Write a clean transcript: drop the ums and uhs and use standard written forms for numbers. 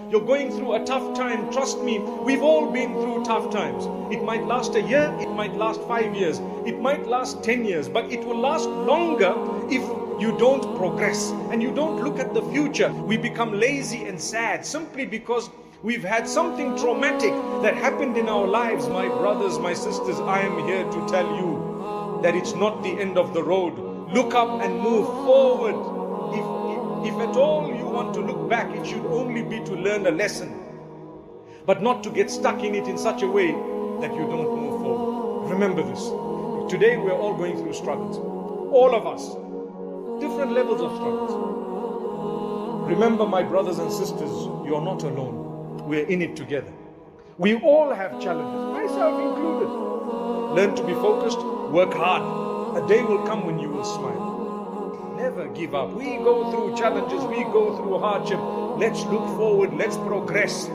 You're going through a tough time. Trust me, we've all been through tough times. It might last a year, it might last 5 years, it might last 10 years, but it will last longer if you don't progress and you don't look at the future. We become lazy and sad simply because we've had something traumatic that happened in our lives. My brothers, my sisters, I am here to tell you that it's not the end of the road. Look up and move forward. If at all you want to look back, it should only be to learn a lesson, but not to get stuck in it in such a way that you don't move forward. Remember this. Today we're all going through struggles. All of us. Different levels of struggles. Remember, my brothers and sisters, you're not alone. We're in it together. We all have challenges, myself included. Learn to be focused, work hard. A day will come when you will smile. Never give up. We go through challenges, we go through hardship. Let's look forward, let's progress.